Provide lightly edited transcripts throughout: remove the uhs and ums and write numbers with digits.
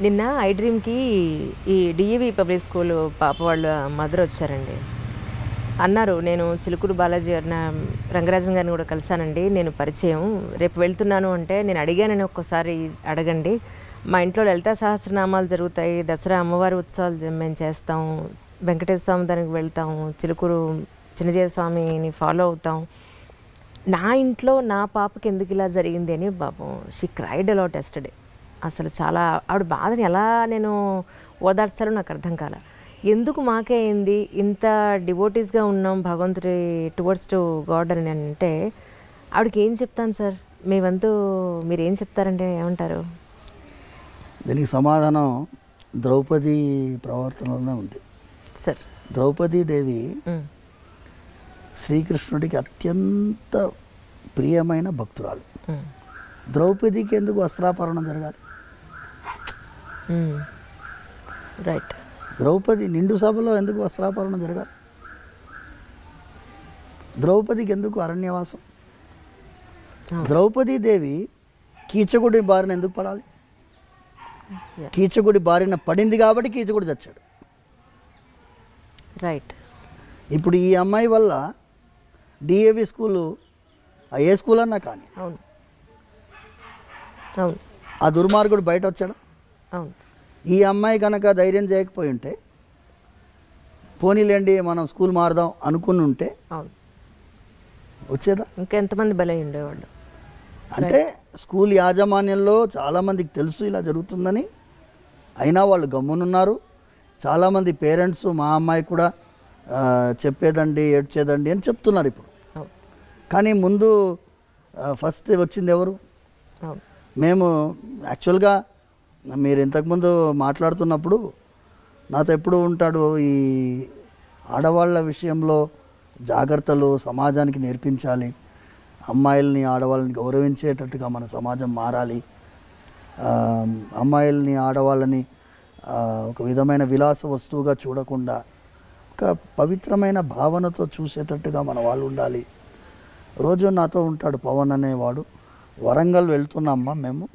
నిన్న ఐ డ్రీమ్‌కి ఈ డీఏవీ public school పాప వాళ్ళ మదర్ వచ్చారండి. అన్నారు, "నేను చిలుకూరు బాలాజీ అన్న రంగరాజన్ గారిని కూడా కలిసానండి. నేను పరిచయం. రేపు వెళ్తున్నాను అంటే నేను అడిగానని ఒక్కసారి అడగండి. మా ఇంట్లో లలితా సహస్రనామాలు జరుగుతాయి. దసరా అమ్మవారి ఉత్సవాలు మేము చేస్తాం. వెంకటేశ్వర స్వామి దానికి వెళ్తాం. చిలుకూరు చిన్నజీర స్వామిని ఫాలో అవుతాం. నా ఇంట్లో నా పాపకి ఎందుకు ఇలా జరిగింది" అని పాపం షీ క్రైడ్ అలాట్ యెస్టర్‌డే. అసలు చాలా ఆవిడ బాధని ఎలా నేను ఓదార్చాలో నాకు అర్థం కాల. ఎందుకు మాకే అయింది, ఇంత డివోటీస్గా ఉన్నాం భగవంతుడి టువర్డ్స్ టు గాడ్ అని అంటే ఆవిడకి ఏం చెప్తాను సార్? మీ వంతు మీరు ఏం చెప్తారంటే ఏమంటారు? దీనికి సమాధానం ద్రౌపది ప్రవర్తనలోనే ఉంది సార్. ద్రౌపదీదేవి శ్రీకృష్ణుడికి అత్యంత ప్రియమైన భక్తురాలు. ద్రౌపదికి ఎందుకు వస్త్రాపహరణం జరగాలి? రైట్. ద్రౌపది నిండు సభలో ఎందుకు వస్త్రాపహరణం జరగాలి? ద్రౌపదికి ఎందుకు అరణ్యవాసం? ద్రౌపదీదేవి కీచకుడి బారిన ఎందుకు పడాలి? కీచకుడి బారిన పడింది కాబట్టి కీచకుడు చచ్చాడు. రైట్. ఇప్పుడు ఈ అమ్మాయి వల్ల డిఏవి స్కూలు ఏ స్కూల్ అన్నా కానీ అవును అవును ఆ దుర్మార్గుడు బయట వచ్చాడు. అవును. ఈ అమ్మాయి కనుక ధైర్యం చేయకపోయి ఉంటే, పోనీలేండి మనం స్కూల్ మారుదాం అనుకుని ఉంటే అవును వచ్చేదా? ఇంకెంతమంది బలై ఉండేవాళ్ళు. అంటే స్కూల్ యాజమాన్యంలో చాలామందికి తెలుసు ఇలా జరుగుతుందని, అయినా వాళ్ళు గమ్మునున్నారు. చాలామంది పేరెంట్స్ మా అమ్మాయి కూడా చెప్పేదండి ఏడ్చేదండి అని చెప్తున్నారు ఇప్పుడు. కానీ ముందు ఫస్ట్ వచ్చింది ఎవరు? మేము యాక్చువల్గా మీరు ఇంతకుముందు మాట్లాడుతున్నప్పుడు నాతో ఎప్పుడు ఉంటాడు, ఈ ఆడవాళ్ళ విషయంలో జాగ్రత్తలు సమాజానికి నేర్పించాలి, అమ్మాయిల్ని ఆడవాళ్ళని గౌరవించేటట్టుగా మన సమాజం మారాలి, అమ్మాయిల్ని ఆడవాళ్ళని ఒక విధమైన విలాస వస్తువుగా చూడకుండా ఒక పవిత్రమైన భావనతో చూసేటట్టుగా మన వాళ్ళు ఉండాలి. రోజు నాతో ఉంటాడు పవన్ అనేవాడు. వరంగల్ వెళ్తున్నామ్మా మేము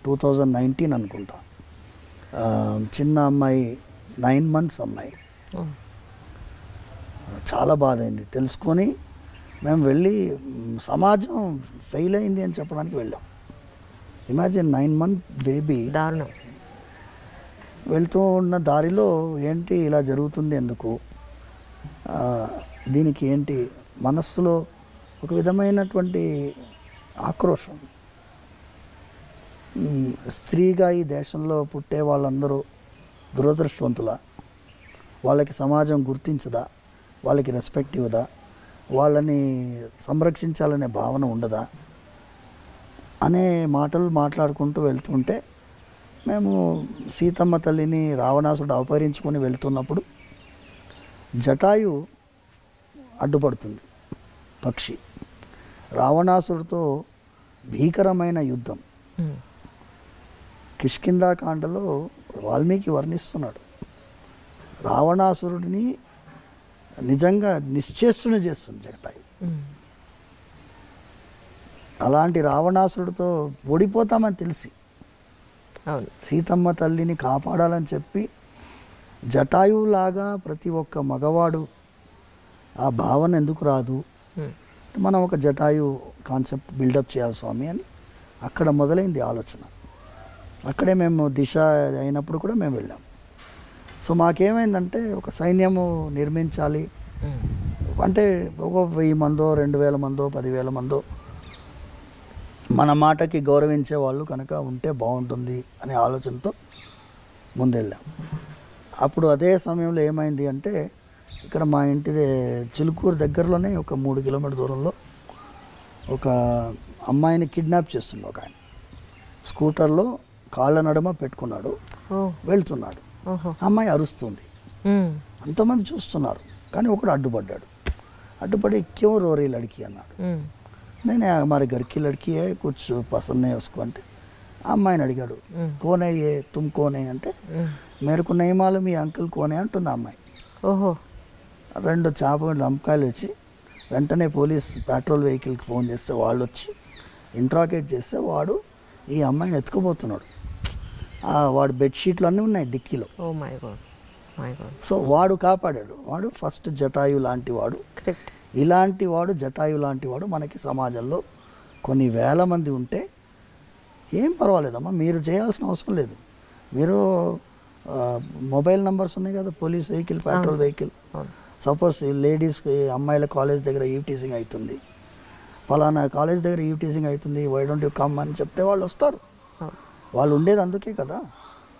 2019 అనుకుంటా. చిన్న అమ్మాయి 9 months అమ్మాయి. చాలా బాధ అయింది తెలుసుకొని మేము వెళ్ళి సమాజం ఫెయిల్ అయింది అని చెప్పడానికి వెళ్ళాం. Imagine 9 month baby. దారుణం. వెళ్తూ ఉన్న దారిలో ఏంటి ఇలా జరుగుతుంది ఎందుకు, దీనికి ఏంటి మనస్సులో ఒక విధమైనటువంటి ఆక్రోషం. స్త్రీగా ఈ దేశంలో పుట్టే వాళ్ళందరూ దురదృష్టవంతుల, వాళ్ళకి సమాజం గుర్తించదా, వాళ్ళకి రెస్పెక్ట్ ఇవ్వదా, వాళ్ళని సంరక్షించాలనే భావన ఉండదా అనే మాటలు మాట్లాడుకుంటూ వెళ్తుంటే, మేము సీతమ్మ తల్లిని రావణాసుడు అపహరించుకొని వెళ్తున్నప్పుడు జటాయు అడ్డుపడుతుంది. పక్షి రావణాసుడితో భీకరమైన యుద్ధం కిష్కింధాకాండలో వాల్మీకి వర్ణిస్తున్నాడు. రావణాసురుడిని నిజంగా నిశ్చేష్టుని చేస్తుంది జటాయు. అలాంటి రావణాసురుడితో ఓడిపోతామని తెలిసి సీతమ్మ తల్లిని కాపాడాలని చెప్పి జటాయువులాగా ప్రతి ఒక్క మగవాడు ఆ భావన ఎందుకు రాదు, మనం ఒక జటాయు కాన్సెప్ట్ బిల్డప్ చేయాలి స్వామి అని అక్కడ మొదలైంది ఆలోచన. అక్కడే మేము దిశ అయినప్పుడు కూడా మేము వెళ్ళాం. సో మాకేమైందంటే ఒక సైన్యము నిర్మించాలి అంటే ఒక 1000 మందో 2000 మందో 10,000 మందో మన మాటకి గౌరవించే వాళ్ళు కనుక ఉంటే బాగుంటుంది అనే ఆలోచనతో ముందెళ్ళాం. అప్పుడు అదే సమయంలో ఏమైంది అంటే, ఇక్కడ మా ఇంటి చిలుకూరు దగ్గరలోనే ఒక 3 కిలోమీటర్ దూరంలో ఒక అమ్మాయిని కిడ్నాప్ చేస్తున్నాడు ఒక ఆయన. స్కూటర్లో కాళ్ళ నడుమ పెట్టుకున్నాడు, వెళ్తున్నాడు. అమ్మాయి అరుస్తుంది, అంతమంది చూస్తున్నారు. కానీ ఒకడు అడ్డుపడ్డాడు. అడ్డుపడి క్యూ రోరీ లడికి అన్నాడు. నేను మరి గరికి లడికి కుछ పసంద్ नहीं उसको అంటే ఆ అమ్మాయిని అడిగాడు, కోనే ఏ తుమ్ కోనే అంటే మేరకు నహీ మాలూమ్ ఈ అంకుల్ కోనే అంటుంది ఆ అమ్మాయి. 2 లంపకాయలు వచ్చి వెంటనే పోలీస్ పెట్రోల్ వెహికల్కి ఫోన్ చేస్తే వాళ్ళు వచ్చి ఇంట్రాగేట్ చేస్తే వాడు ఈ అమ్మాయిని ఎత్తుకుపోతున్నాడు. వాడు బెడ్షీట్లు అన్నీ ఉన్నాయి డిక్కీలో. Oh my god, my god. So వాడు కాపాడాడు. వాడు ఫస్ట్ జటాయు లాంటి వాడు. కరెక్ట్. ఇలాంటి వాడు జటాయు లాంటి వాడు మనకి సమాజంలో కొన్ని వేల మంది ఉంటే ఏం పర్వాలేదమ్మా, మీరు చేయాల్సిన అవసరం లేదు. మీరు మొబైల్ నెంబర్స్ ఉన్నాయి కదా, police vehicle, petrol vehicle. Suppose లేడీస్కి, అమ్మాయిల కాలేజ్ దగ్గర ఈవ్టీజింగ్ అవుతుంది, ఫలానా కాలేజ్ దగ్గర ఈవ్టీజింగ్ అవుతుంది, వై డోంట్ యూ కమ్ అని చెప్తే వాళ్ళు వస్తారు. వాళ్ళు ఉండేది అందుకే కదా,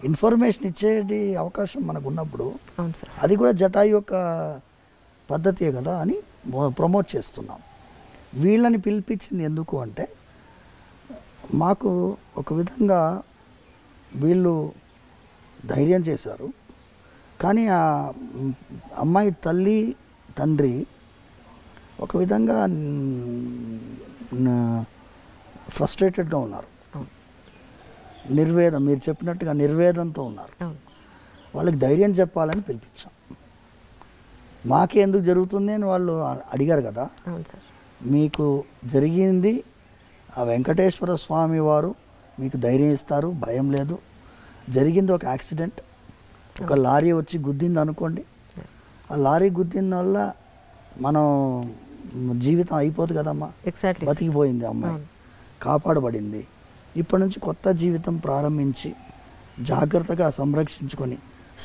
ఇన్ఫర్మేషన్ ఇచ్చేది అవకాశం మనకు ఉన్నప్పుడు అది కూడా జటాయు యొక్క పద్ధతియే కదా అని ప్రమోట్ చేస్తున్నాం. వీళ్ళని పిలిపించింది ఎందుకు అంటే, మాకు ఒక విధంగా వీళ్ళు ధైర్యం చేశారు, కానీ ఆ అమ్మాయి తల్లి తండ్రి ఒక విధంగా ఫ్రస్ట్రేటెడ్గా ఉన్నారు, నిర్వేదం, మీరు చెప్పినట్టుగా నిర్వేదంతో ఉన్నారు. వాళ్ళకి ధైర్యం చెప్పాలని పిలిపించాం. మాకే ఎందుకు జరుగుతుంది అని వాళ్ళు అడిగారు కదా. మీకు జరిగింది ఆ వెంకటేశ్వర స్వామి వారు మీకు ధైర్యం ఇస్తారు, భయం లేదు. జరిగింది ఒక యాక్సిడెంట్, ఒక లారీ వచ్చి గుద్దింది అనుకోండి, ఆ లారీ గుద్దిన వల్ల మనం జీవితం అయిపోతుంది కదమ్మా. బతికిపోయింది అమ్మాయి, కాపాడబడింది. ఇప్పటి నుంచి కొత్త జీవితం ప్రారంభించి జాగ్రత్తగా సంరక్షించుకొని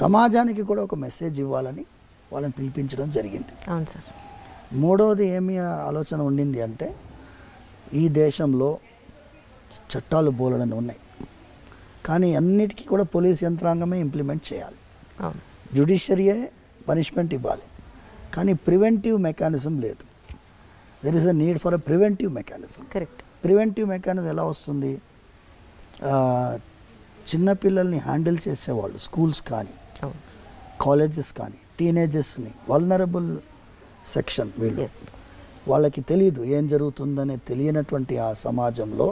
సమాజానికి కూడా ఒక మెసేజ్ ఇవ్వాలని వాళ్ళని పిలిపించడం జరిగింది. అవును సార్. మూడవది ఏమి ఆలోచన ఉండింది అంటే, ఈ దేశంలో చట్టాలు బోలెడన్ని ఉన్నాయి, కానీ అన్నిటికీ కూడా పోలీస్ యంత్రాంగమే ఇంప్లిమెంట్ చేయాలి, జ్యుడిషియరీయే పనిష్మెంట్ ఇవ్వాలి, కానీ ప్రివెంటివ్ మెకానిజం లేదు. There is a need for a preventive mechanism. Correct. Preventive mechanism ఎలా వస్తుంది? చిన్నపిల్లల్ని హ్యాండిల్ చేసేవాళ్ళు, స్కూల్స్ కానీ కాలేజెస్ కానీ, టీనేజర్స్ని, వల్నరబుల్ సెక్షన్ వీళ్ళు, వాళ్ళకి తెలియదు ఏం జరుగుతుందనే తెలియనటువంటి ఆ సమాజంలో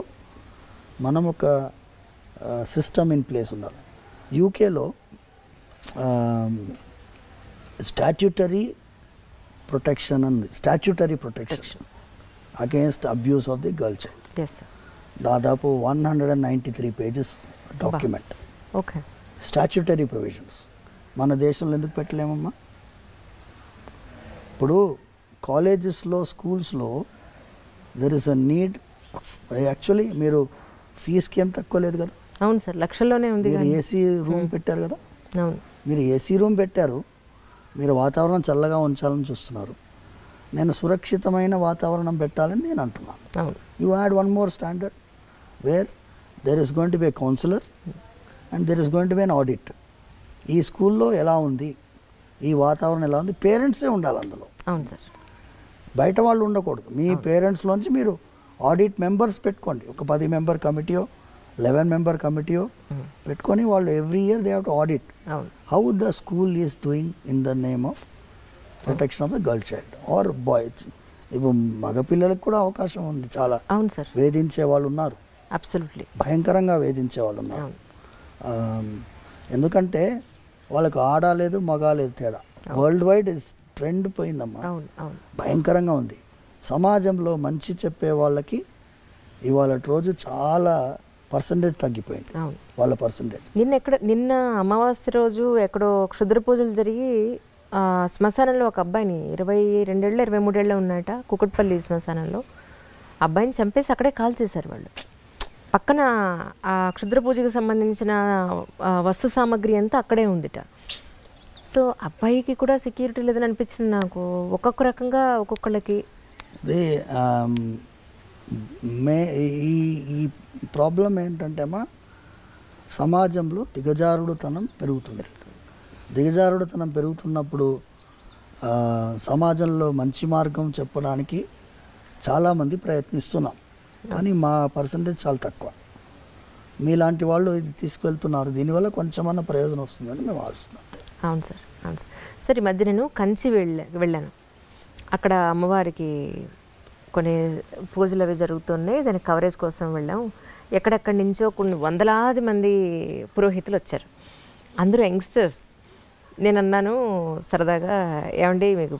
మనం ఒక సిస్టమ్ ఇన్ ప్లేస్ ఉండాలి. యూకేలో స్టాట్యూటరీ ప్రొటెక్షన్ అంది, statutory protection against abuse of the girl child. దాదాపు 193 pages document. Okay. Statutory provisions మన దేశంలో ఎందుకు పెట్టలేమమ్మా? ఇప్పుడు కాలేజెస్లో, స్కూల్స్లో there is a need. Actually మీరు ఫీజుకి ఏం తక్కువ లేదు కదా. అవును సార్, లక్షల్లోనే ఉంది. మీరు ఏసీ రూమ్ పెట్టారు కదా. అవును, మీరు ఏసీ రూమ్ పెట్టారు, మీరు వాతావరణం చల్లగా ఉంచాలని చూస్తున్నారు. నేను సురక్షితమైన వాతావరణం పెట్టాలని నేను అంటున్నాను. అవును. You add one more standard where there is going to be a counsellor and there is going to be an audit. ఈ స్కూల్లో ఎలా ఉంది, ఈ వాతావరణం ఎలా ఉంది, పేరెంట్సే ఉండాలి అందులో. అవును సార్. బయట వాళ్ళు ఉండకూడదు. మీ పేరెంట్స్లోంచి మీరు ఆడిట్ మెంబర్స్ పెట్టుకోండి, ఒక 10 మెంబర్ కమిటీయో 11 మెంబర్ కమిటీయో పెట్టుకొని వాళ్ళు every year they have to audit how the school is doing in the name of protection of the girl child or boys. ఇప్పుడు మగపిల్లలకు కూడా అవకాశం ఉంది చాలా. అవును సార్. వేధించే వాళ్ళు ఉన్నారు, అబ్సల్యూట్లీ భయంకరంగా వేధించే వాళ్ళు ఉన్నారు. ఎందుకంటే వాళ్ళకు ఆడలేదు మగాలేదు తేడా. వరల్డ్ వైడ్ ట్రెండ్ పోయిందమ్మా, భయంకరంగా ఉంది. సమాజంలో మంచి చెప్పే వాళ్ళకి ఇవాళ రోజు చాలా పర్సంటేజ్ తగ్గిపోయింది, వాళ్ళ పర్సంటేజ్. నిన్న అమావాస్య రోజు ఎక్కడో క్షుద్ర పూజలు జరిగి శ్మశానంలో ఒక అబ్బాయిని 22 ఏళ్ళు 23 ఏళ్ళు ఉన్నట, కుకట్పల్లి శ్మశానంలో అబ్బాయిని చంపేసి అక్కడే కాల్ చేశారు వాళ్ళు. పక్కన ఆ క్షుద్ర పూజకు సంబంధించిన వస్తు సామాగ్రి అంతా అక్కడే ఉందిట. సో అబ్బాయికి కూడా సెక్యూరిటీ లేదని అనిపించింది నాకు. ఒక్కొక్క రకంగా ఒక్కొక్కళ్ళకి అదే ఈ ప్రాబ్లం ఏంటంటే అమ్మా, సమాజంలో దిగజారుడుతనం పెరుగుతుంది. దిగజారుడుతనం పెరుగుతున్నప్పుడు సమాజంలో మంచి మార్గం చెప్పడానికి చాలామంది ప్రయత్నిస్తున్నాం, కానీ మా పర్సంటేజ్ చాలా తక్కువ. మీలాంటి వాళ్ళు ఇది తీసుకువెళ్తున్నారు, దీనివల్ల కొంచెమన్నా ప్రయోజనం వస్తుందని మేము ఆలోచిస్తున్నాం. అవును సార్, అవును సార్. సరే, ఈ మధ్య నేను కంచి వెళ్ళాను. అక్కడ అమ్మవారికి కొన్ని పూజలు అవి జరుగుతున్నాయి, దాని కవరేజ్ కోసం వెళ్ళాము. ఎక్కడెక్కడి నుంచో కొన్ని వందలాది మంది పురోహితులు వచ్చారు, అందరూ యంగ్స్టర్స్. నేను అన్నాను సరదాగా, ఏమండి మీకు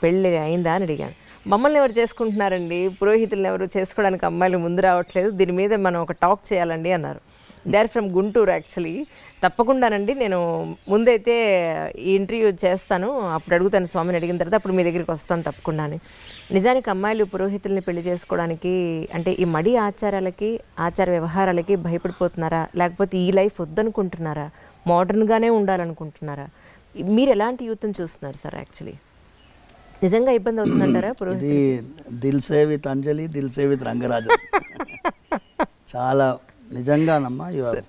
పెళ్ళి అయిందా అని అడిగాను. మమ్మల్ని ఎవరు చేసుకుంటున్నారండి, పురోహితులను ఎవరు చేసుకోవడానికి అమ్మాయిలు ముందు రావట్లేదు, దీని మీద మనం ఒక టాక్ చేయాలండి అన్నారు. They are from Guntur actually. తప్పకుండానండి, నేను ముందైతే ఈ ఇంటర్వ్యూ చేస్తాను, అప్పుడు అడుగుతాను స్వామిని, అడిగిన తర్వాత అప్పుడు మీ దగ్గరికి వస్తాను తప్పకుండానే. నిజానికి అమ్మాయిలు పురోహితుల్ని పెళ్లి చేసుకోవడానికి అంటే ఈ మడి ఆచారాలకి ఆచార వ్యవహారాలకి భయపడిపోతున్నారా, లేకపోతే ఈ లైఫ్ వద్దనుకుంటున్నారా, మోడర్న్గానే ఉండాలనుకుంటున్నారా? మీరు ఎలాంటి యూత్ని చూస్తున్నారు సార్? యాక్చువల్లీ నిజంగా ఇబ్బంది అవుతుందంటారా పురోహితులు? ఇది దిల్ సే విత్ అంజలి, దిల్ సే విత్ రంగరాజు. చాలా నిజంగానమ్మా, యు ఆర్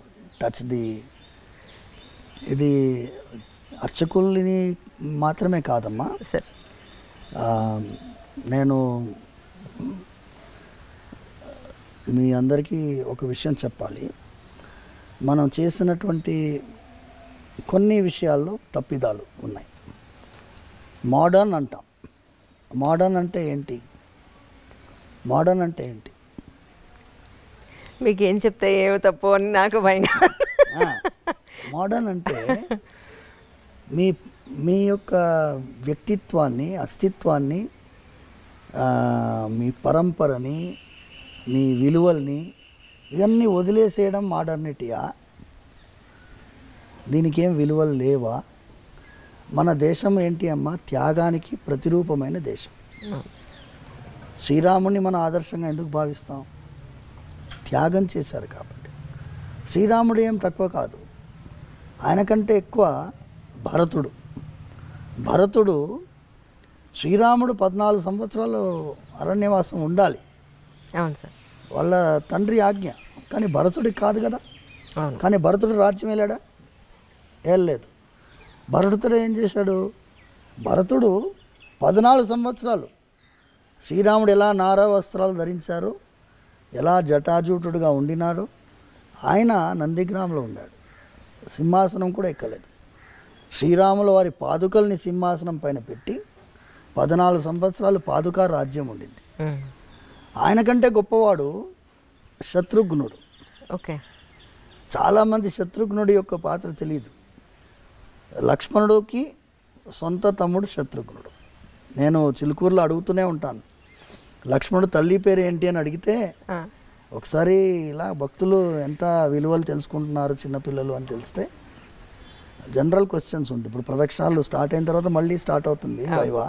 టచ్ ది. ఇది అర్చకుల్ని మాత్రమే కాదమ్మా సార్. నేను మీ అందరికీ ఒక విషయం చెప్పాలి. మనం చేసినటువంటి కొన్ని విషయాల్లో తప్పిదాలు ఉన్నాయి. మోడర్న్ అంటాం. మోడర్న్ అంటే ఏంటి? మోడర్న్ అంటే ఏంటి? మీకు ఏం చెప్తే ఏమో తప్పు అని నాకు భయం. మోడర్న్ అంటే మీ యొక్క వ్యక్తిత్వాన్ని, అస్తిత్వాన్ని, మీ పరంపరని, మీ విలువల్ని ఇవన్నీ వదిలేసేయడం మోడర్నిటీయా? దీనికి ఏం విలువలు లేవా? మన దేశం ఏంటి అమ్మా? త్యాగానికి ప్రతిరూపమైన దేశం. శ్రీరాముని మన ఆదర్శంగా ఎందుకు భావిస్తాం? త్యాగం చేశారు కాబట్టి. శ్రీరాముడు ఏం తక్కువ కాదు, ఆయన కంటే ఎక్కువ భరతుడు. భరతుడు శ్రీరాముడు 14 సంవత్సరాలు అరణ్యవాసం ఉండాలి, అవును సార్, వాళ్ళ తండ్రి ఆజ్ఞ. కానీ భరతుడికి కాదు కదా. కానీ భరతుడు రాజ్యం వెళ్ళాడా? వెళ్ళలేదు. భరతుడు ఏం చేశాడు? భరతుడు 14 సంవత్సరాలు శ్రీరాముడు ఎలా నారా వస్త్రాలు ధరించారు, ఎలా జటాజూటుడుగా ఉండినాడు, ఆయన నందిగ్రామంలో ఉన్నాడు. సింహాసనం కూడా ఎక్కలేదు. శ్రీరాముల వారి పాదుకల్ని సింహాసనం పైన పెట్టి 14 సంవత్సరాలు పాదుకా రాజ్యం ఉండింది. ఆయన కంటే గొప్పవాడు శత్రుఘ్నుడు. ఓకే. చాలామంది శత్రుఘ్నుడి యొక్క పాత్ర తెలియదు. లక్ష్మణుడికి సొంత తమ్ముడు శత్రుఘ్నుడు. నేను చిలుకూరులో అడుగుతూనే ఉంటాను, లక్ష్మణుడు తల్లి పేరు ఏంటి అని అడిగితే, ఒకసారి ఇలా భక్తులు ఎంత విలువలు తెలుసుకుంటున్నారు చిన్నపిల్లలు అని తెలిస్తే జనరల్ క్వశ్చన్స్ ఉంటాయి. ఇప్పుడు ప్రదక్షిణాలు స్టార్ట్ అయిన తర్వాత మళ్ళీ స్టార్ట్ అవుతుంది వైవా.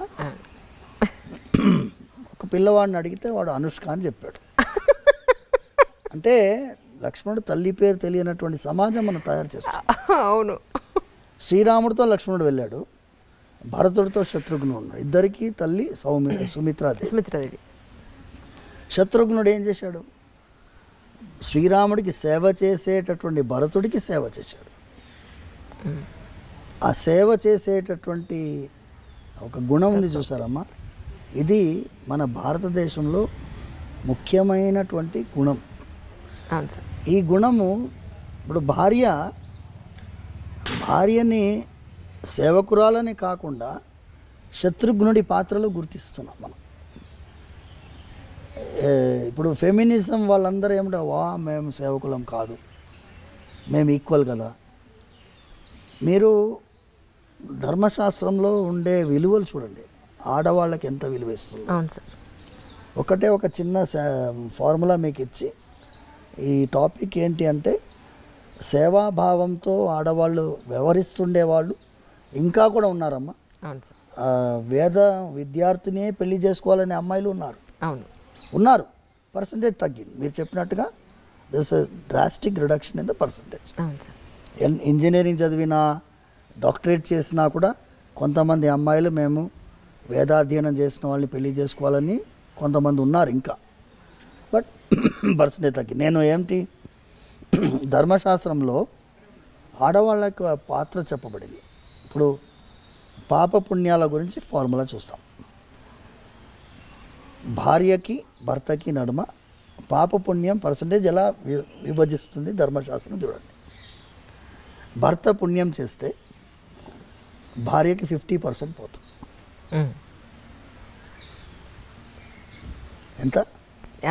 ఒక పిల్లవాడిని అడిగితే వాడు అనుష్క అని చెప్పాడు. అంటే లక్ష్మణుడు తల్లి పేరు తెలియనటువంటి సమాజం మనం తయారు చేస్తాం. అవును. శ్రీరాముడితో లక్ష్మణుడు వెళ్ళాడు, భరతుడితో శత్రుఘ్నుడు ఉన్నాడు. ఇద్దరికి తల్లి సుమిత్రాదేవి. శత్రుఘ్నుడు ఏం చేశాడు? శ్రీరాముడికి సేవ చేసేటటువంటి భరతుడికి సేవ చేశాడు. ఆ సేవ చేసేటటువంటి ఒక గుణం ఉంది చూసారమ్మా, ఇది మన భారతదేశంలో ముఖ్యమైనటువంటి గుణం. ఈ గుణము ఇప్పుడు భార్యని సేవకురాలని కాకుండా శత్రుఘ్నుడి పాత్రలో గుర్తిస్తున్నాం మనం. ఇప్పుడు ఫెమినిజం వాళ్ళందరూ ఏమిటో, మేము సేవకులం కాదు, మేము ఈక్వల్ కదా. మీరు ధర్మశాస్త్రంలో ఉండే విలువలు చూడండి, ఆడవాళ్ళకి ఎంత విలువ ఇస్తుంది. ఒకటే ఒక చిన్న ఫార్ములా మీకు ఇచ్చి, ఈ టాపిక్ ఏంటి అంటే, సేవాభావంతో ఆడవాళ్ళు వ్యవహరిస్తుండేవాళ్ళు ఇంకా కూడా ఉన్నారమ్మా. వేద విద్యార్థిని పెళ్లి చేసుకోవాలనే అమ్మాయిలు ఉన్నారు. పర్సంటేజ్ తగ్గింది. మీరు చెప్పినట్టుగా this drastic reduction in the percentage. Engineering చదివినా, డాక్టరేట్ చేసినా కూడా కొంతమంది అమ్మాయిలు మేము వేదాధ్యయనం చేసిన వాళ్ళని పెళ్లి చేసుకోవాలని కొంతమంది ఉన్నారు ఇంకా. బట్ పర్సంటేజ్ తగ్గింది. నేను ఏంటి, ధర్మశాస్త్రంలో ఆడవాళ్ళకి పాత్ర చెప్పబడింది. ఇప్పుడు పాప పుణ్యాల గురించి ఫార్ములా చూస్తాం. భార్యకి భర్తకి నడుమ పాప పుణ్యం పర్సంటేజ్ ఎలా విభజిస్తుంది ధర్మశాస్త్రం చూడండి. భర్త పుణ్యం చేస్తే భార్యకి 50% పోతుంది. ఎంత?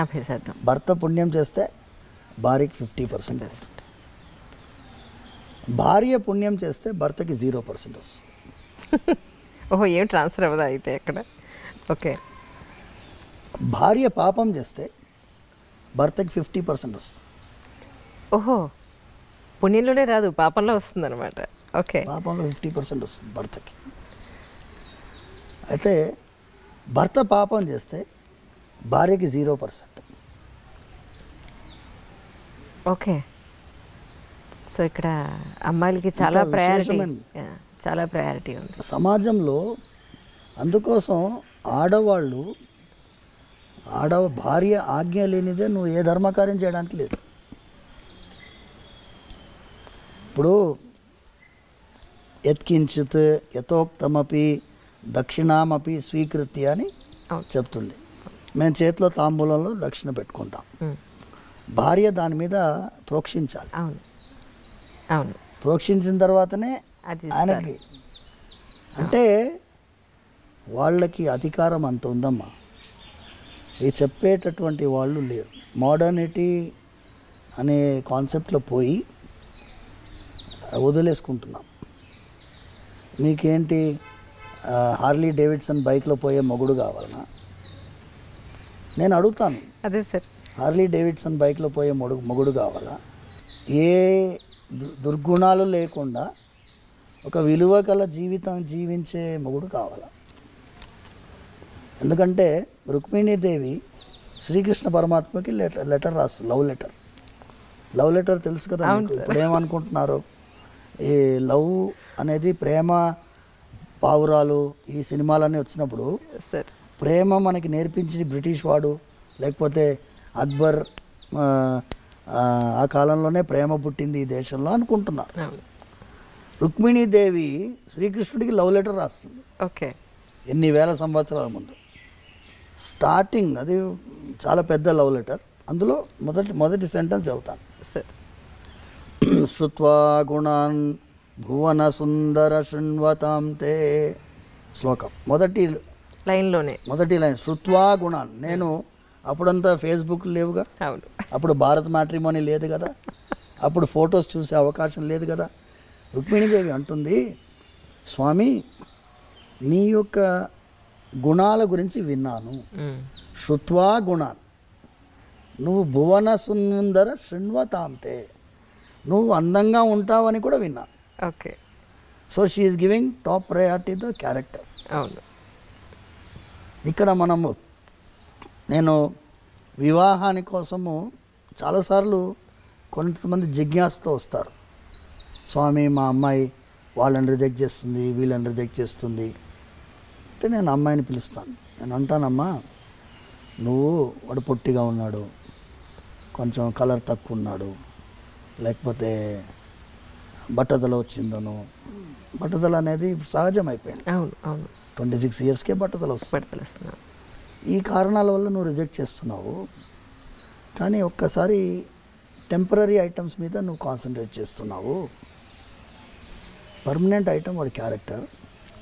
50%. భర్త పుణ్యం చేస్తే భార్యకి 50% వస్తుంది. భార్య పుణ్యం చేస్తే భర్తకి 0% వస్తుంది. ఓహో, ఏం ట్రాన్స్ఫర్ అవ్వదా అయితే ఎక్కడ? ఓకే. భార్య పాపం చేస్తే భర్తకి 50% వస్తుంది. ఓహో, పుణ్యంలోనే రాదు, పాపంలో వస్తుంది అనమాట. ఓకే. పాపంలో 50% వస్తుంది భర్తకి. అయితే భర్త పాపం చేస్తే భార్యకి 0%. ఓకే. సో ఇక్కడ అమ్మాయిలకి చాలా ఇంకా ప్రయారిటీ, విశేషమైన- చాలా ప్రయారిటీ ఉంది. సమాజంలో అందుకోసం ఆడవాళ్ళు భార్య ఆజ్ఞ లేనిదే నువ్వు ఏ ధర్మకార్యం చేయడానికి లేదు. ఇప్పుడు యత్కించిత్ యథోక్తమపి దక్షిణామపి స్వీకృత్య అని అవును. చెప్తుంది. మేము చేతిలో తాంబూలంలో దక్షిణ పెట్టుకుంటాం. ఉమ్. భార్య దాని మీద ప్రోక్షించాలి. అవును, అవును. ప్రోక్షించిన తర్వాతనే అది ఆయనకి, అంటే వాళ్ళకి అధికారం అంత ఉందమ్మా. ఇది చెప్పేటటువంటి వాళ్ళు లేరు. మోడర్నిటీ అనే కాన్సెప్ట్లో పోయి వదిలేసుకుంటున్నాం. మీకేంటి హార్లీ డేవిడ్సన్ బైక్లో పోయే మొగుడు కావాలనా? నేను అడుగుతాను, అదే సార్. హార్లీ డేవిడ్సన్ బైక్లో పోయే మొగుడు కావాలా? ఏ దుర్గుణాలు లేకుండా ఒక విలువ గల జీవితం జీవించే మొగుడు కావాలా? ఎందుకంటే రుక్మిణీదేవి శ్రీకృష్ణ పరమాత్మకి లెటర్ రాస్తుంది, లవ్ లెటర్ తెలుసు కదా మీకు. ఇప్పుడు ఏమనుకుంటున్నారు, ఈ లవ్ అనేది ప్రేమ పావురాలు ఈ సినిమాలన్నీ వచ్చినప్పుడు సార్ ప్రేమ మనకి నేర్పించి బ్రిటిష్ వాడు, లేకపోతే అక్బర్, ఆ కాలంలోనే ప్రేమ పుట్టింది ఈ దేశంలో అనుకుంటున్నారు. అవును. రుక్మిణీదేవి శ్రీకృష్ణుడికి లవ్ లెటర్ రాస్తుంది ఓకే. ఎన్ని వేల సంవత్సరాల ముందు. స్టార్టింగ్ అది చాలా పెద్ద లవ్ లెటర్. అందులో మొదటి సెంటెన్స్ చెబుతాను. సార్ శ్రుత్వా గుణాన్ భువన సుందర శృణ్వతాం తే. శ్లోకం మొదటి లైన్ శ్రుత్వా గుణాన్. నేను అప్పుడంతా ఫేస్బుక్ లేవుగా, అవును. అప్పుడు భారత్ మ్యాట్రిమోనీ లేదు కదా, అప్పుడు ఫొటోస్ చూసే అవకాశం లేదు కదా. రుక్మిణీదేవి అంటుంది, స్వామి నీ యొక్క గుణాల గురించి విన్నాను. శ్రుత్వా గుణాన్, నువ్వు భువన సుందర శృణ్వతాంతే, నువ్వు అందంగా ఉంటావని కూడా విన్నాను. Okay. So she is giving top priority the character. అవును. ఇక్కడ నేను వివాహాని కోసము చాలాసార్లు కొంతమంది జిజ్ఞాసతో వస్తారు. స్వామి మా అమ్మాయి వాళ్ళని రిజెక్ట్ చేస్తుంది, వీళ్ళని రిజెక్ట్ చేస్తుంది అంటే నేను అమ్మాయిని పిలుస్తాను. నేను అంటానమ్మా, వాడు పొట్టిగా ఉన్నాడు, కొంచెం కలర్ తక్కువ ఉన్నాడు, లేకపోతే బట్టతల వచ్చిందను. బట్టతల అనేది సహజం అయిపోయింది. అవును, అవును. 26 ఇయర్స్కే బట్టతల వస్తుంది. ఈ కారణాల వల్ల నువ్వు రిజెక్ట్ చేస్తున్నావు. కానీ ఒక్కసారి టెంపరీ ఐటమ్స్ మీద నువ్వు కాన్సన్ట్రేట్ చేస్తున్నావు. పర్మనెంట్ ఐటమ్ వాడి క్యారెక్టర్.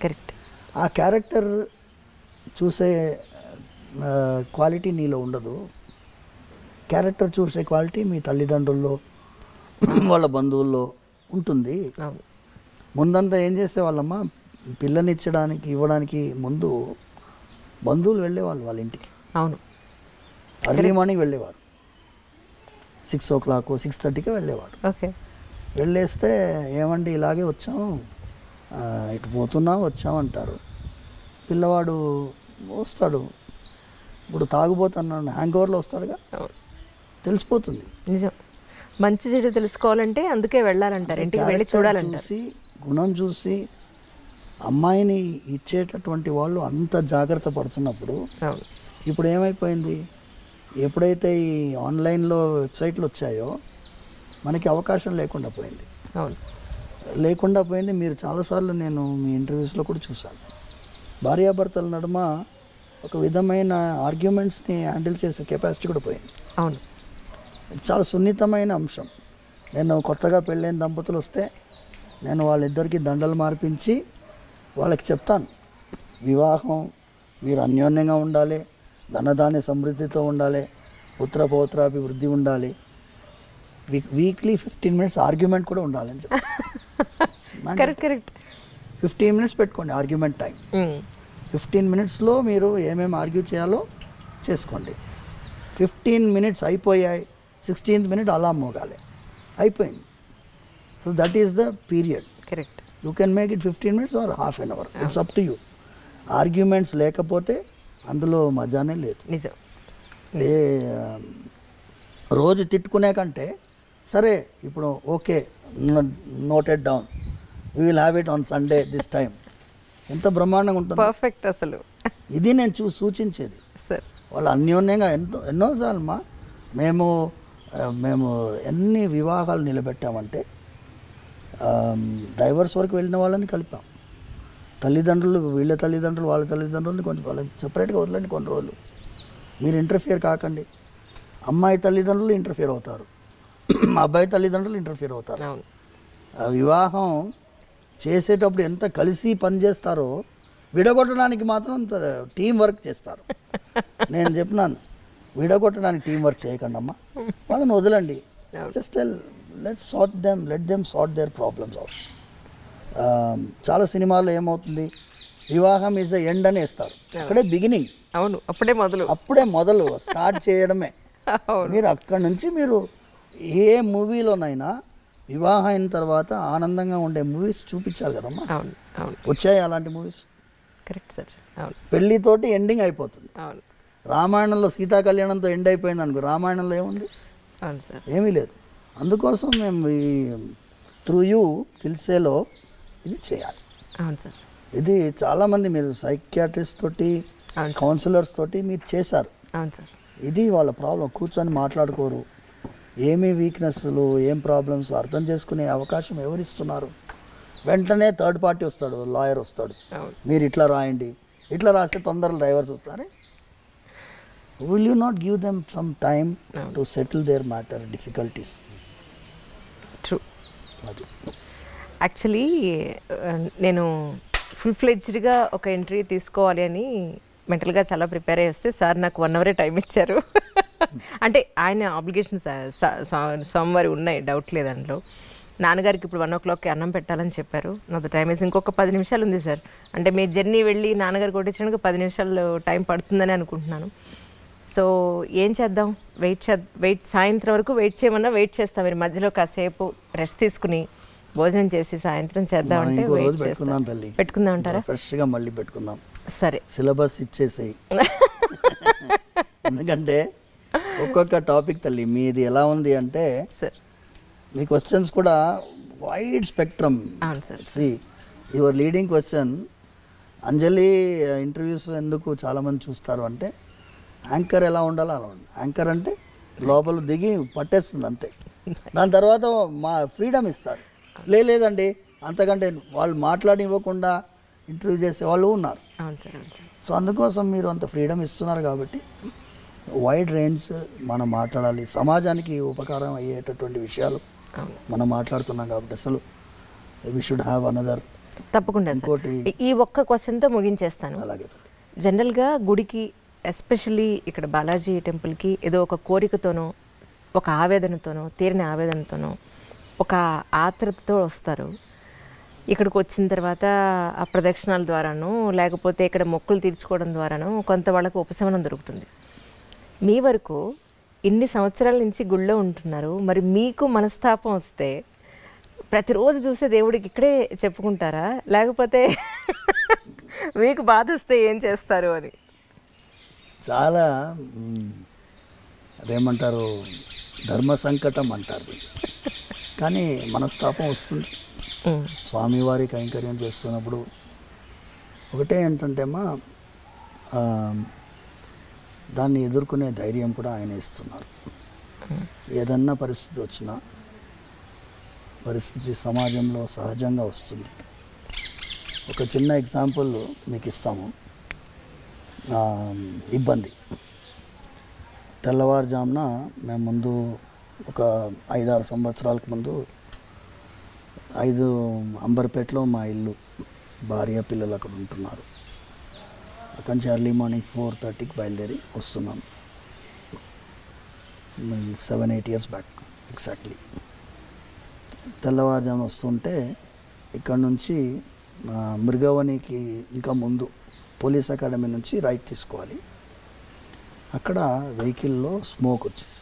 కరెక్ట్. ఆ క్యారెక్టర్ చూసే క్వాలిటీ నీలో ఉండదు. క్యారెక్టర్ చూసే క్వాలిటీ మీ తల్లిదండ్రుల్లో, వాళ్ళ బంధువుల్లో ఉంటుంది. ముందంతా ఏం చేసేవాళ్ళమ్మా, పిల్లని ఇవ్వడానికి ముందు బంధువులు వెళ్ళేవాళ్ళు వాళ్ళ ఇంటికి. అవును. అర్లీ మార్నింగ్ వెళ్ళేవారు, 6 o'clock 6:30కి వెళ్ళేవారు. ఓకే. వెళ్ళేస్తే ఏమండి ఇలాగే వచ్చాం, ఇటు వచ్చామంటారు. పిల్లవాడు వస్తాడు, ఇప్పుడు తాగుపోతున్నాడు, హ్యాంగ్ ఓవర్లో వస్తాడుగా, తెలిసిపోతుంది. నిజం. మంచి చెడు తెలుసుకోవాలంటే అందుకే వెళ్ళాలంటారు, ఇంటికి వెళ్ళి చూడాలంటారు. గుణం చూసి అమ్మాయిని ఇచ్చేటటువంటి వాళ్ళు అంత జాగ్రత్త పడుతున్నప్పుడు ఇప్పుడు ఏమైపోయింది, ఎప్పుడైతే ఈ ఆన్లైన్లో వెబ్సైట్లు వచ్చాయో మనకి అవకాశం లేకుండా పోయింది. మీరు చాలాసార్లు నేను మీ ఇంటర్వ్యూస్లో కూడా చూశాను, భార్యాభర్తల నడుమ ఒక విధమైన ఆర్గ్యుమెంట్స్ని హ్యాండిల్ చేసే కెపాసిటీ కూడా పోయింది. అవును. చాలా సున్నితమైన అంశం. నేను కొత్తగా పెళ్ళైన దంపతులు వస్తే నేను వాళ్ళిద్దరికీ దండలు మార్పించి వాళ్ళకి చెప్తాను, వివాహం మీరు అన్యోన్యంగా ఉండాలి, ధనధాన్య సమృద్ధితో ఉండాలి, పుత్ర పౌత్రాభివృద్ధి ఉండాలి, వీక్లీ 15 minutes ఆర్గ్యుమెంట్ కూడా ఉండాలని చెప్పి. కరెక్ట్. 15 minutes పెట్టుకోండి ఆర్గ్యుమెంట్ టైం. 15 minutesలో మీరు ఏమేమి ఆర్గ్యూ చేయాలో చేసుకోండి. 15 minutes అయిపోయాయి, 16th minute అలా మోగాలి, అయిపోయింది. So that is the period. Correct. You can make it 15 minutes or half an hour, it's up to you. Arguments లేకపోతే అందులో మజానే లేదు. నిజం. ఏ రోజు తిట్టుకునే కంటే సరే ఇప్పుడు okay noted down, we will have it on Sunday this time, ఎంత బ్రహ్మాండంగా ఉంటుంది. పర్ఫెక్ట్. అసలు ఇది నేను సూచించేది. సార్ వాళ్ళు అన్యోన్యంగా ఎన్నోసార్లు మేము ఎన్ని వివాహాలు నిలబెట్టామంటే డైవర్స్ వరకు వెళ్ళిన వాళ్ళని కలిపాం. తల్లిదండ్రులు, వీళ్ళ తల్లిదండ్రులు వాళ్ళ తల్లిదండ్రులని కొంచెం వాళ్ళని సపరేట్గా వదలండి కొన్ని రోజులు, మీరు ఇంటర్ఫియర్ కాకండి. అమ్మాయి తల్లిదండ్రులు ఇంటర్ఫియర్ అవుతారు, అబ్బాయి తల్లిదండ్రులు ఇంటర్ఫియర్ అవుతారు. వివాహం చేసేటప్పుడు ఎంత కలిసి పనిచేస్తారో విడగొట్టడానికి మాత్రం అంత టీం వర్క్ చేస్తారు. నేను చెప్పినాను, విడగొట్టడానికి టీం వర్క్ చేయకండి అమ్మా, వాళ్ళని వదలండి. Just let them sort their problems out. చాలా సినిమాల్లో ఏమవుతుంది, వివాహం ఈజ్ ద ఎండ్ అని వేస్తారు, అక్కడే బిగినింగ్. అవును, అప్పుడే మొదలు స్టార్ట్ చేయడమే. మీరు అక్కడి నుంచి మీరు ఏ మూవీలోనైనా వివాహం అయిన తర్వాత ఆనందంగా ఉండే మూవీస్ చూపించాలి కదమ్మా. వచ్చాయి అలాంటి మూవీస్? Correct sir. పెళ్ళితోటి ఎండింగ్ అయిపోతుంది. రామాయణంలో సీతా కళ్యాణంతో ఎండ్ అయిపోయింది అనుకో, రామాయణంలో ఏముంది? ఏమీ లేదు. అందుకోసం మేము ఈ త్రూ యూ కిల్సేలో ఇది చేయాలి. అవును సార్. ఇది చాలామంది మీరు సైకియాట్రిస్ట్ తోటి, కౌన్సిలర్స్ తోటి మీరు చేశారు. అవును సార్. ఇది వాళ్ళ ప్రాబ్లం, కూర్చొని మాట్లాడుకోరు. ఏమి వీక్నెస్లు, ఏం ప్రాబ్లమ్స్ అర్థం చేసుకునే అవకాశం ఎవరిస్తున్నారు? వెంటనే థర్డ్ పార్టీ వస్తాడు, లాయర్ వస్తాడు, మీరు ఇట్లా రాయండి, ఇట్లా రాస్తే తొందరగా డైవర్స్ వస్తారే. Will you not give them some time to settle their matter difficulties? True. Actually నేను ఫుల్ ఫ్లెడ్జ్డ్గా ఒక ఎంట్రీ తీసుకోవాలి అని మెంటల్గా చాలా ప్రిపేర్ అయ్యి వస్తే సార్ నాకు 1 hour టైం ఇచ్చారు. అంటే ఆయన ఆబ్లిగేషన్స్ సోమవారం ఉన్నాయి, డౌట్ లేదు అందులో. నాన్నగారికి ఇప్పుడు 1 o'clockకి అన్నం పెట్టాలని చెప్పారు. నాకు టైం వేసి ఇంకొక 10 నిమిషాలు ఉంది సార్. అంటే మీ జర్నీ వెళ్ళి నాన్నగారు కొట్టించడానికి 10 నిమిషాలు టైం పడుతుందని అనుకుంటున్నాను. సో ఏం చేద్దాం, సాయంత్రం వరకు వెయిట్ చేయమన్నా వెయిట్ చేస్తాం. మీరు మధ్యలో కాసేపు రెస్ట్ తీసుకుని భోజనం చేసి సాయంత్రం చేద్దామంటే పెట్టుకుందాం అంటారా? ఫ్రెష్గా మళ్ళీ పెట్టుకుందాం. సరే, సిలబస్ ఇచ్చేసేయి. ఎందుకంటే ఒక్కొక్క టాపిక్ తల్లి మీది ఎలా ఉంది అంటే సార్, మీ క్వశ్చన్స్ కూడా wide spectrum. See your leading question, Anjali interviews ఎందుకు చాలామంది చూస్తారు అంటే యాంకర్ ఎలా ఉండాలో అలా ఉండాలి. యాంకర్ అంటే లోపల దిగి పట్టేస్తుంది అంతే, దాని తర్వాత మా ఫ్రీడమ్ ఇస్తారు. లేదండి అంతకంటే వాళ్ళు మాట్లాడివ్వకుండా ఇంటర్వ్యూ చేసే వాళ్ళు ఉన్నారు. సో అందుకోసం మీరు అంత ఫ్రీడమ్ ఇస్తున్నారు కాబట్టి వైడ్ రేంజ్ మనం మాట్లాడాలి. సమాజానికి ఉపకారం అయ్యేటటువంటి విషయాలు మనం మాట్లాడుతున్నాం కాబట్టి అసలు వి షుడ్ హ్యావ్ అనదర్. తప్పకుండా ఇంకోటి ఈ ఒక్క క్వశ్చన్తో ముగించేస్తాను. అలాగే, జనరల్గా గుడికి ఎస్పెషల్లీ ఇక్కడ బాలాజీ టెంపుల్కి ఏదో ఒక కోరికతోనో, ఒక ఆవేదనతోనో, తీరిన ఆవేదనతోనో, ఒక ఆత్రతతో వస్తారు. ఇక్కడికి వచ్చిన తర్వాత ఆ ప్రదక్షిణాల ద్వారానో లేకపోతే ఇక్కడ మొక్కులు తీర్చుకోవడం ద్వారానో కొంత వాళ్ళకు ఉపశమనం దొరుకుతుంది. మీ వరకు ఇన్ని సంవత్సరాల నుంచి గుళ్ళో ఉంటున్నారు, మరి మీకు మనస్తాపం వస్తే ప్రతిరోజు చూసే దేవుడికి ఇక్కడే చెప్పుకుంటారా, లేకపోతే మీకు బాధ వస్తే ఏం చేస్తారు అని? చాలా అదేమంటారు, ధర్మ సంకటం అంటారు. కానీ మనస్తాపం వస్తుంది. స్వామివారి కైంకర్యం చేస్తున్నప్పుడు ఒకటే ఏంటంటేమా, దాన్ని ఎదుర్కొనే ధైర్యం కూడా ఆయన ఇస్తున్నారు. ఏదన్నా పరిస్థితి వచ్చినా, పరిస్థితి సమాజంలో సహజంగా వస్తుంది. ఒక చిన్న ఎగ్జాంపుల్ మీకు ఇస్తాము. ఇబ్బంది, తెల్లవారుజామున మేము ముందు ఒక 5-6 సంవత్సరాలకు ముందు 5 అంబర్పేటలో మా ఇల్లు, భార్య పిల్లలు అక్కడ ఉంటున్నారు. అక్కడి నుంచి ఎర్లీ మార్నింగ్ 4:30కి బయలుదేరి వస్తున్నాం. 7-8 years బ్యాక్ ఎగ్జాక్ట్లీ. తెల్లవారుజామున వస్తుంటే ఇక్కడ నుంచి మృగవనికి ఇంకా ముందు పోలీస్ అకాడమీ నుంచి రైట్ తీసుకోవాలి. అక్కడ వెహికల్లో స్మోక్ వచ్చేసి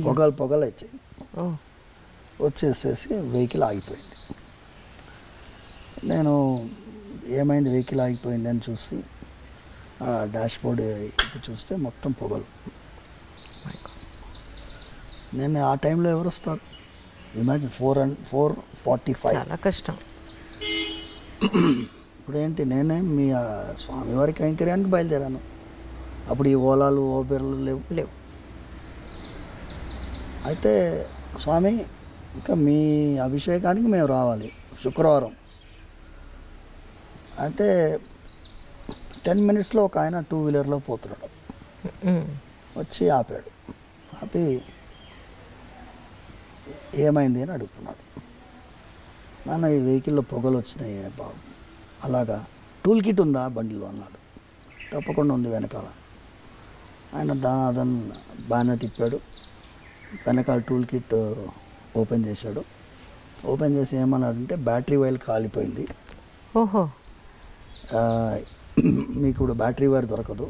పొగలు వచ్చాయి. వచ్చేసేసి వెహికల్ ఆగిపోయింది. నేను ఏమైంది వెహికల్ ఆగిపోయింది అని చూసి డాష్ బోర్డ్ చూస్తే మొత్తం పొగలు. నేను ఆ టైంలో ఎవరు వస్తారు? ఇమాజిన్ 4:45. చాలా కష్టం. ఇప్పుడు ఏంటి, నేనే మీ స్వామివారి కైంకర్యానికి బయలుదేరాను. అప్పుడు ఈ ఓలాలు ఓబెర్లు లేవు. అయితే స్వామి ఇంకా మీ అభిషేకానికి మేము రావాలి శుక్రవారం. అయితే 10 minutesలో ఒక ఆయన 2-wheelerలో పోతున్నాడు. వచ్చి ఆపాడు. ఆపి ఏమైంది అని అడుగుతున్నాడు. నాన్న ఈ వెహికల్లో పొగలు వచ్చినాయి బాబు. అలాగా, టూల్ కిట్ ఉందా బండిలో అన్నాడు. తప్పకుండా ఉంది వెనకాల. ఆయన అదన్ బాగానే తిప్పాడు. వెనకాల టూల్ కిట్ ఓపెన్ చేశాడు. ఓపెన్ చేసి ఏమన్నాడంటే బ్యాటరీ వైర్ కాలిపోయింది. ఓహో, మీకు ఇప్పుడు బ్యాటరీ వైర్ దొరకదు.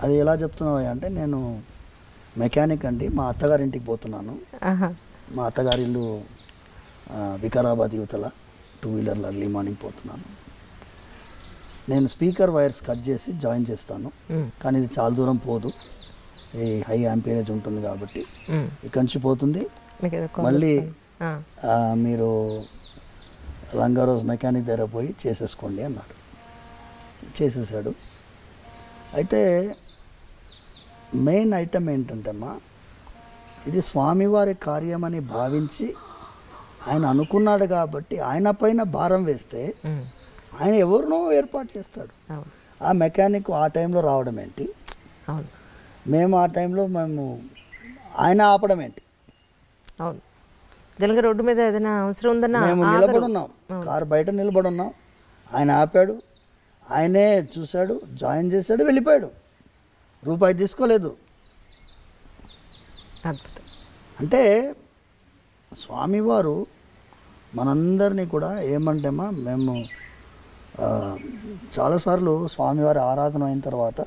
అది ఎలా చెప్తున్నావు అంటే, నేను మెకానిక్ అండి, మా అత్తగారింటికి పోతున్నాను. మా అత్తగారి ఇల్లు వికారాబాద్ యువతల, 2-wheelerలో ఎర్లీ మార్నింగ్ పోతున్నాను. నేను స్పీకర్ వైర్స్ కట్ చేసి జాయిన్ చేస్తాను, కానీ ఇది చాలా దూరం పోదు, ఈ హై యాంపేరేజ్ ఉంటుంది కాబట్టి ఇక్కడి నుంచి పోతుంది. మళ్ళీ మీరు రంగారోజ్ మెకానిక్ దగ్గర పోయి చేసేసుకోండి అన్నాడు. చేసేసాడు. అయితే మెయిన్ ఐటమ్ ఏంటంటే అమ్మా, ఇది స్వామివారి కార్యమని భావించి ఆయన అనుకున్నాడు కాబట్టి ఆయన పైన భారం వేస్తే ఆయన ఎవరినో ఏర్పాటు చేస్తాడు. ఆ మెకానిక్ ఆ టైంలో రావడం ఏంటి, మేము ఆ టైంలో ఆయన ఆపడం ఏంటి? అవును, జనగా రోడ్డు మీద ఏదైనా అవసరం ఉందన్నా మేము నిలబడున్నాం, కారు బయట నిలబడున్నాం, ఆయన ఆపాడు, ఆయనే చూశాడు, జాయిన్ చేశాడు, వెళ్ళిపోయాడు, రూపాయి తీసుకోలేదు. అంటే స్వామివారు మనందరినీ కూడా ఏమంటేమా, మేము చాలాసార్లు స్వామివారి ఆరాధన అయిన తర్వాత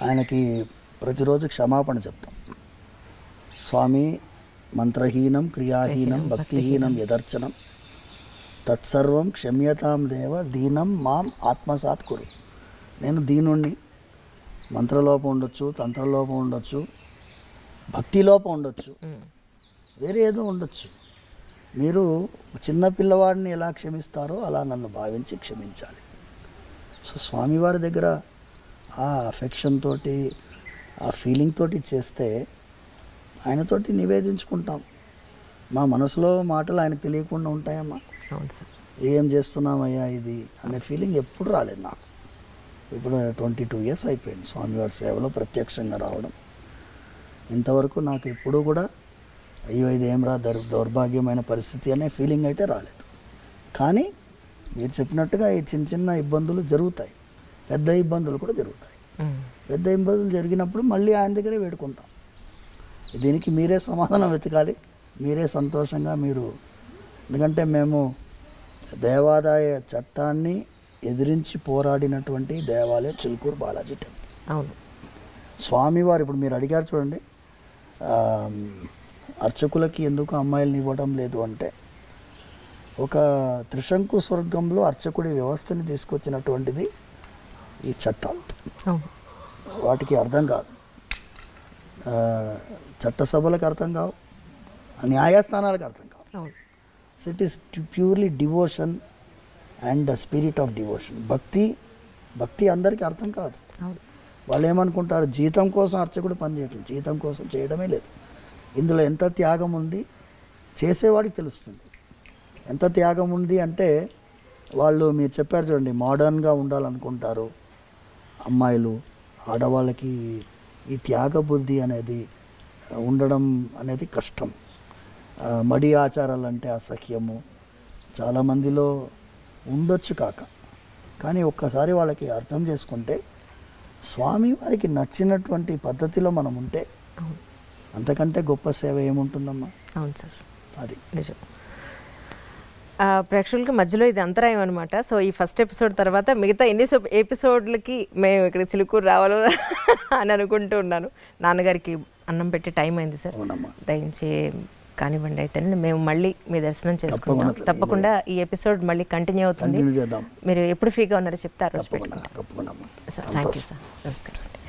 ఆయనకి ప్రతిరోజు క్షమాపణ చెప్తాం. స్వామి, మంత్రహీనం క్రియాహీనం భక్తిహీనం యదర్చనం తత్సర్వం క్షమ్యతాం దేవ దీనం మాం ఆత్మసాత్ కురు. నేను దీనుణ్ణి, మంత్రలోపం ఉండొచ్చు, తంత్రలోపం ఉండొచ్చు, భక్తిలోపం ఉండొచ్చు, వేరే ఏదో ఉండొచ్చు. మీరు చిన్న పిల్లవాడిని ఎలా క్షమిస్తారో అలా నన్ను భావించి క్షమించాలి. సో స్వామివారి దగ్గర ఆ అఫెక్షన్ తోటి, ఆ ఫీలింగ్ తోటి చేస్తే ఆయనతోటి నివేదించుకుంటాం. మా మనసులో మాటలు ఆయనకు తెలియకుండా ఉంటాయమ్మా. ఏం చేస్తున్నామయ్యా ఇది అనే ఫీలింగ్ ఎప్పుడు రాలేదు నాకు. ఇప్పుడు 22 years అయిపోయింది స్వామివారి సేవలో ప్రత్యక్షంగా రావడం. ఇంతవరకు నాకు ఎప్పుడూ కూడా అయ్యో ఇది ఏం రా దౌర్భాగ్యమైన పరిస్థితి అనే ఫీలింగ్ అయితే రాలేదు. కానీ మీరు చెప్పినట్టుగా ఈ చిన్న చిన్న ఇబ్బందులు జరుగుతాయి, పెద్ద ఇబ్బందులు కూడా జరుగుతాయి. పెద్ద ఇబ్బందులు జరిగినప్పుడు మళ్ళీ ఆయన దగ్గరే వేడుకుంటాం. దీనికి మీరే సమాధానం వెతకాలి, మీరే సంతోషంగా మీరు. ఎందుకంటే మేము దేవాదాయ చట్టాన్ని ఎదిరించి పోరాడినటువంటి దేవాలయం చిలుకూరు బాలాజీ టెంపుల్. అవును, స్వామివారు ఇప్పుడు మీరు అడిగారు చూడండి, అర్చకులకి ఎందుకు అమ్మాయిలను ఇవ్వడం లేదు అంటే, ఒక త్రిశంకు స్వర్గంలో అర్చకుడి వ్యవస్థని తీసుకొచ్చినటువంటిది ఈ చట్టాలు. వాటికి అర్థం కాదు, చట్టసభలకు అర్థం కావు, న్యాయస్థానాలకు అర్థం కావు. So it is purely devotion and spirit of devotion. భక్తి అందరికీ అర్థం కాదు. వాళ్ళు ఏమనుకుంటారు, జీతం కోసం అర్చకుడు పనిచేయటం, జీతం కోసం చేయడమే లేదు. ఇందులో ఎంత త్యాగం ఉంది చేసేవాడికి తెలుస్తుంది. ఎంత త్యాగం ఉంది అంటే, వాళ్ళు మీరు చెప్పారు చూడండి, మోడర్న్గా ఉండాలనుకుంటారు అమ్మాయిలు, ఆడవాళ్ళకి ఈ త్యాగ బుద్ధి అనేది ఉండడం అనేది కష్టం. మడి ఆచారాలు అంటే అసహ్యము చాలామందిలో ఉండొచ్చు కాక, కానీ ఒక్కసారి వాళ్ళకి అర్థం చేసుకుంటే స్వామి వారికి నచ్చినటువంటి పద్ధతిలో మనం ఉంటే అంతకంటే గొప్ప సేవ ఏముంటుందమ్మా. అవును సార్, అది నిజం. ప్రేక్షకులకి మధ్యలో ఇది అంతరాయం అనమాట. సో ఈ ఫస్ట్ ఎపిసోడ్ తర్వాత మిగతా ఎన్ని ఎపిసోడ్లకి మేము ఇక్కడ చిలుకూరు రావాలో అని అనుకుంటూ ఉన్నాను. నాన్నగారికి అన్నం పెట్టి టైం అయింది సార్. అవునమ్మా. దయించి కానివ్వండి. అయితే మేము మళ్ళీ మీ దర్శనం చేసుకుంటాం. తప్పకుండా ఈ ఎపిసోడ్ మళ్ళీ కంటిన్యూ అవుతుంది. కంటిన్యూ చేద్దాం. మీరు ఎప్పుడు ఫ్రీగా ఉన్నారో చెప్తే ఆ రోజు తప్పకుండా పెట్టుకుంటాం తప్పకుండా అమ్మా. సార్. Thank you sir. నమస్కారం.